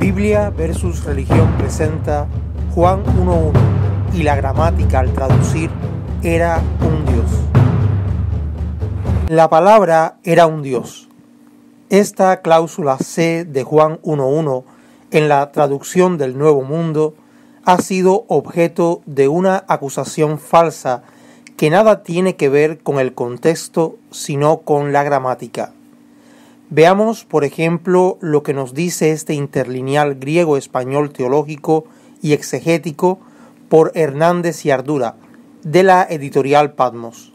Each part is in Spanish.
Biblia versus Religión presenta Juan 1:1 y la gramática al traducir era un Dios. La palabra era un Dios. Esta cláusula C de Juan 1:1 en la traducción del Nuevo Mundo ha sido objeto de una acusación falsa que nada tiene que ver con el contexto sino con la gramática. Veamos, por ejemplo, lo que nos dice este interlineal griego-español teológico y exegético por Hernández y Ardura, de la editorial Patmos.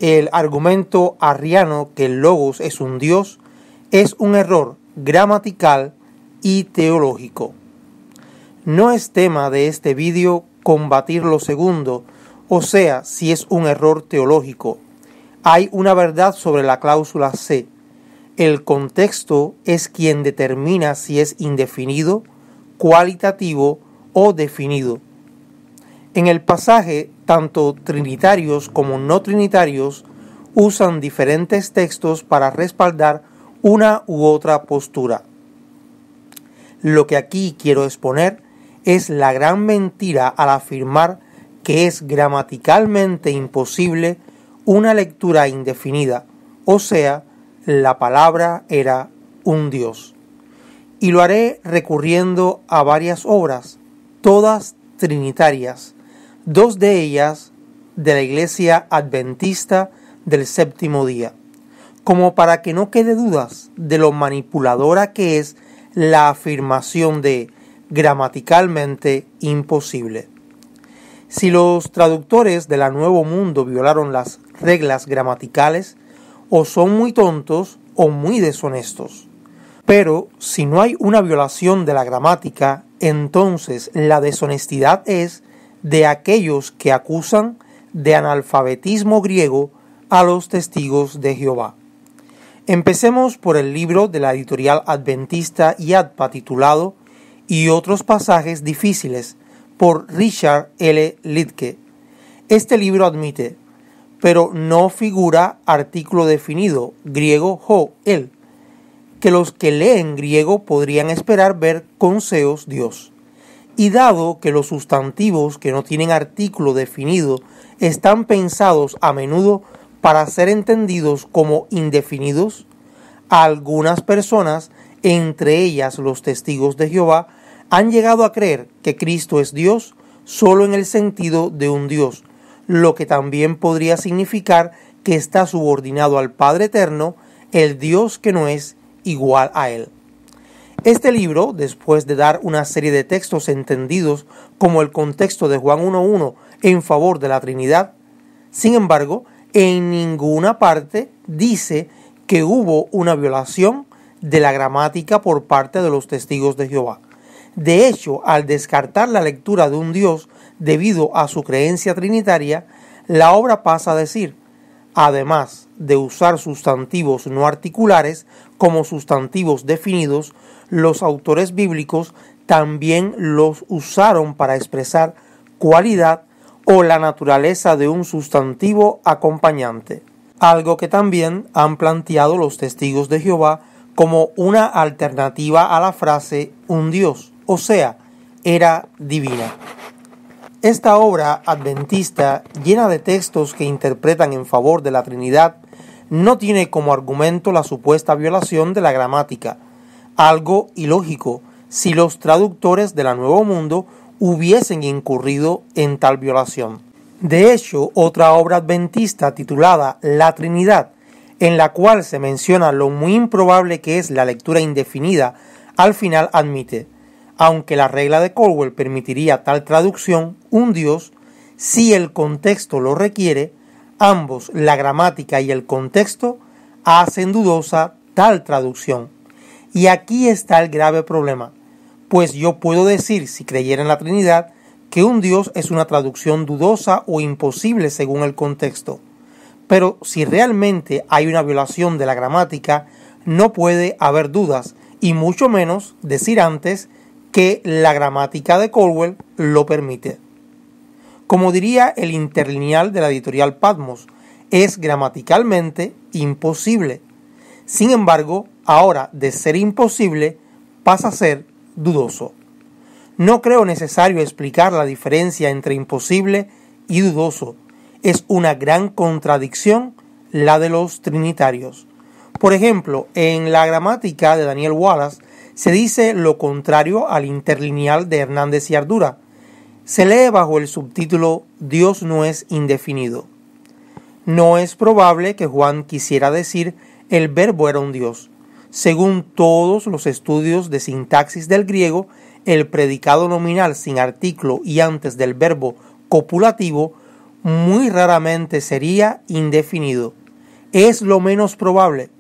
El argumento arriano que el Logos es un Dios es un error gramatical y teológico. No es tema de este vídeo combatir lo segundo, o sea, si es un error teológico. Hay una verdad sobre la cláusula C. El contexto es quien determina si es indefinido, cualitativo o definido. En el pasaje, tanto trinitarios como no trinitarios usan diferentes textos para respaldar una u otra postura. Lo que aquí quiero exponer es la gran mentira al afirmar que es gramaticalmente imposible una lectura indefinida, o sea, la palabra era un Dios. Y lo haré recurriendo a varias obras, todas trinitarias, dos de ellas de la Iglesia Adventista del Séptimo Día, como para que no quede dudas de lo manipuladora que es la afirmación de gramaticalmente imposible. Si los traductores de la Nuevo Mundo violaron las reglas gramaticales, o son muy tontos o muy deshonestos. Pero si no hay una violación de la gramática, entonces la deshonestidad es de aquellos que acusan de analfabetismo griego a los testigos de Jehová. Empecemos por el libro de la editorial adventista IADPA titulado Y otros pasajes difíciles, por Richard L. Lidke. Este libro admite, pero no figura artículo definido, griego ho, él, que los que leen griego podrían esperar ver con seos Dios. Y dado que los sustantivos que no tienen artículo definido están pensados a menudo para ser entendidos como indefinidos, algunas personas, entre ellas los testigos de Jehová, han llegado a creer que Cristo es Dios solo en el sentido de un Dios, lo que también podría significar que está subordinado al Padre Eterno, el Dios que no es igual a Él. Este libro, después de dar una serie de textos entendidos como el contexto de Juan 1:1 en favor de la Trinidad, sin embargo, en ninguna parte dice que hubo una violación de la gramática por parte de los testigos de Jehová. De hecho, al descartar la lectura de un Dios debido a su creencia trinitaria, la obra pasa a decir, además de usar sustantivos no articulares como sustantivos definidos, los autores bíblicos también los usaron para expresar cualidad o la naturaleza de un sustantivo acompañante, algo que también han planteado los testigos de Jehová como una alternativa a la frase un Dios, o sea, era divina. Esta obra adventista, llena de textos que interpretan en favor de la Trinidad, no tiene como argumento la supuesta violación de la gramática, algo ilógico si los traductores de la Nuevo Mundo hubiesen incurrido en tal violación. De hecho, otra obra adventista titulada La Trinidad, en la cual se menciona lo muy improbable que es la lectura indefinida, al final admite, aunque la regla de Caldwell permitiría tal traducción, un Dios, si el contexto lo requiere, ambos, la gramática y el contexto, hacen dudosa tal traducción. Y aquí está el grave problema, pues yo puedo decir, si creyera en la Trinidad, que un Dios es una traducción dudosa o imposible según el contexto. Pero si realmente hay una violación de la gramática, no puede haber dudas, y mucho menos decir antes que la gramática de Caldwell lo permite. Como diría el interlineal de la editorial Patmos, es gramaticalmente imposible. Sin embargo, ahora de ser imposible pasa a ser dudoso. No creo necesario explicar la diferencia entre imposible y dudoso. Es una gran contradicción la de los trinitarios. Por ejemplo, en la gramática de Daniel Wallace se dice lo contrario al interlineal de Hernández y Ardura. Se lee bajo el subtítulo Dios no es indefinido. No es probable que Juan quisiera decir el verbo era un Dios. Según todos los estudios de sintaxis del griego, el predicado nominal sin artículo y antes del verbo copulativo muy raramente sería indefinido. Es lo menos probable.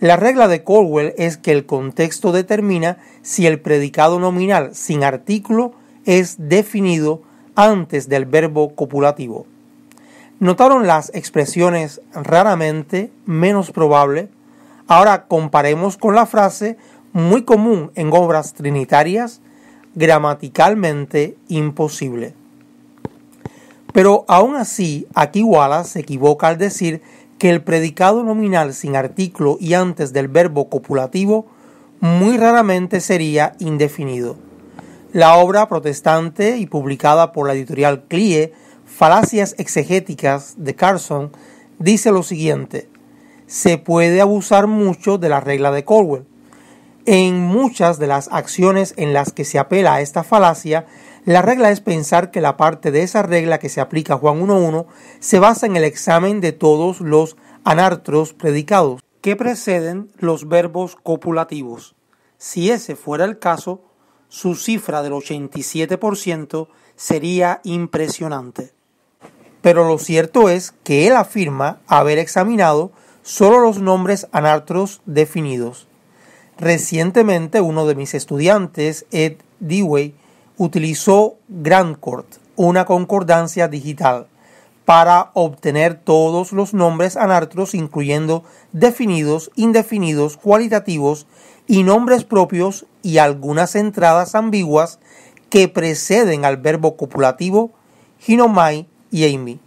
La regla de Caldwell es que el contexto determina si el predicado nominal sin artículo es definido antes del verbo copulativo. ¿Notaron las expresiones raramente, menos probable? Ahora comparemos con la frase muy común en obras trinitarias, gramaticalmente imposible. Pero aún así, aquí Wallace se equivoca al decir que el predicado nominal sin artículo y antes del verbo copulativo muy raramente sería indefinido. La obra protestante y publicada por la editorial Clie, Falacias exegéticas de Carson, dice lo siguiente: se puede abusar mucho de la regla de Caldwell. En muchas de las acciones en las que se apela a esta falacia, la regla es pensar que la parte de esa regla que se aplica a Juan 1.1 se basa en el examen de todos los anartros predicados que preceden los verbos copulativos. Si ese fuera el caso, su cifra del 87% sería impresionante. Pero lo cierto es que él afirma haber examinado solo los nombres anartros definidos. Recientemente uno de mis estudiantes, Ed Dewey, utilizó GrandCourt, una concordancia digital, para obtener todos los nombres anartros, incluyendo definidos, indefinidos, cualitativos y nombres propios y algunas entradas ambiguas que preceden al verbo copulativo, ginomai y eimi.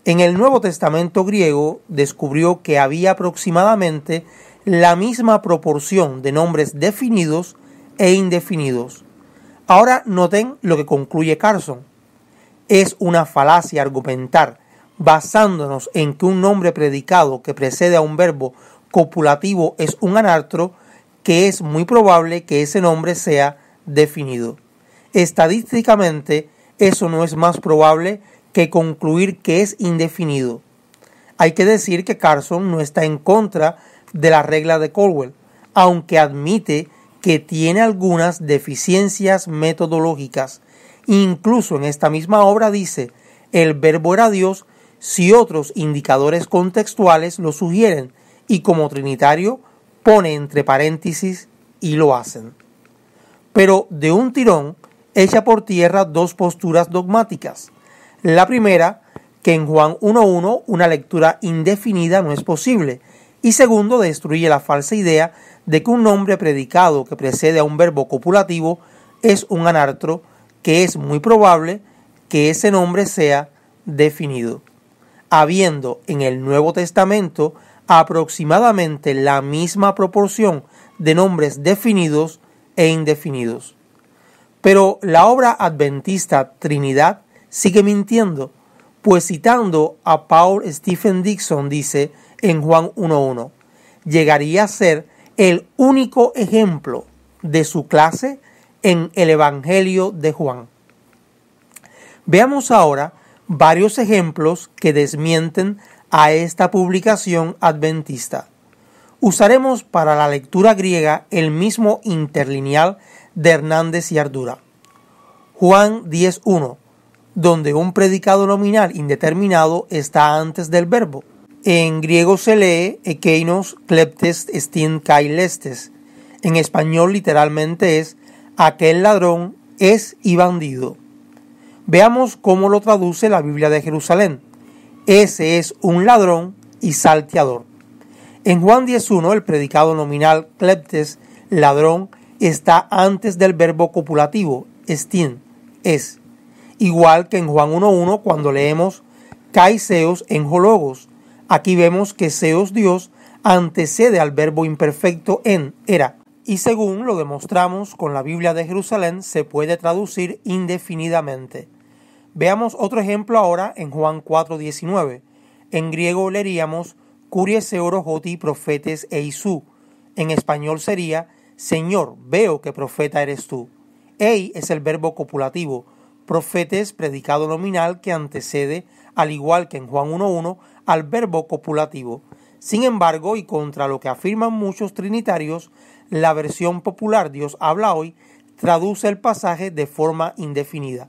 En el Nuevo Testamento griego descubrió que había aproximadamente la misma proporción de nombres definidos e indefinidos. Ahora noten lo que concluye Carson. Es una falacia argumentar, basándonos en que un nombre predicado que precede a un verbo copulativo es un anartro, que es muy probable que ese nombre sea definido. Estadísticamente, eso no es más probable que concluir que es indefinido. Hay que decir que Carson no está en contra de la regla de Caldwell, aunque admite que tiene algunas deficiencias metodológicas. Incluso en esta misma obra dice, el verbo era Dios si otros indicadores contextuales lo sugieren, y como trinitario pone entre paréntesis y lo hacen. Pero de un tirón echa por tierra dos posturas dogmáticas. La primera, que en Juan 1.1 una lectura indefinida no es posible, y segundo, destruye la falsa idea de que un nombre predicado que precede a un verbo copulativo es un anartro, que es muy probable que ese nombre sea definido. Habiendo en el Nuevo Testamento aproximadamente la misma proporción de nombres definidos e indefinidos. Pero la obra adventista Trinidad sigue mintiendo, pues citando a Paul Stephen Dixon dice en Juan 1.1, llegaría a ser el único ejemplo de su clase en el Evangelio de Juan. Veamos ahora varios ejemplos que desmienten a esta publicación adventista. Usaremos para la lectura griega el mismo interlineal de Hernández y Ardura. Juan 10.1, donde un predicado nominal indeterminado está antes del verbo. En griego se lee ekeinos kleptes estin kai lestes. En español literalmente es aquel ladrón es y bandido. Veamos cómo lo traduce la Biblia de Jerusalén. Ese es un ladrón y salteador. En Juan 10.1 el predicado nominal kleptes, ladrón, está antes del verbo copulativo, estin, es. Igual que en Juan 1.1 cuando leemos kai seos en hologos. Aquí vemos que seos Dios antecede al verbo imperfecto en, era. y según lo demostramos con la Biblia de Jerusalén, se puede traducir indefinidamente. Veamos otro ejemplo ahora en Juan 4:19. En griego leeríamos Kyrie orojoti profetes eisou. En español sería Señor, veo que profeta eres tú. Ei es el verbo copulativo, profetes predicado nominal que antecede, al igual que en Juan 1:1, al verbo copulativo. Sin embargo, y contra lo que afirman muchos trinitarios, la versión popular Dios habla hoy traduce el pasaje de forma indefinida.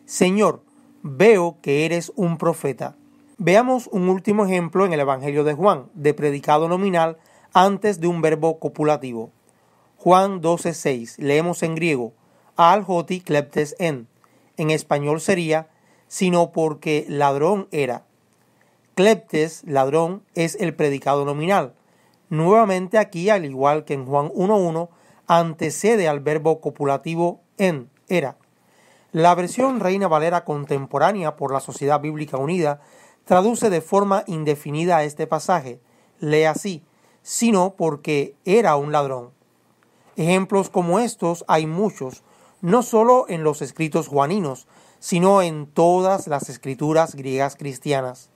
Señor, veo que eres un profeta. Veamos un último ejemplo en el Evangelio de Juan, de predicado nominal antes de un verbo copulativo. Juan 12:6, leemos en griego, al hoti kleptes en. En español sería, sino porque ladrón era. Kleptes, ladrón, es el predicado nominal. Nuevamente aquí, al igual que en Juan 1:1, antecede al verbo copulativo en, era. La versión Reina Valera contemporánea por la Sociedad Bíblica Unida traduce de forma indefinida a este pasaje. Lee así, sino porque era un ladrón. Ejemplos como estos hay muchos, no solo en los escritos juaninos, sino en todas las escrituras griegas cristianas.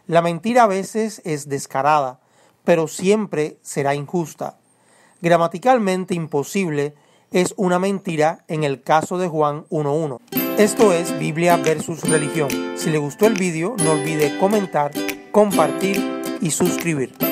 La mentira a veces es descarada, pero siempre será injusta. Gramaticalmente imposible es una mentira en el caso de Juan 1:1. Esto es Biblia versus religión. Si le gustó el vídeo, no olvide comentar, compartir y suscribir.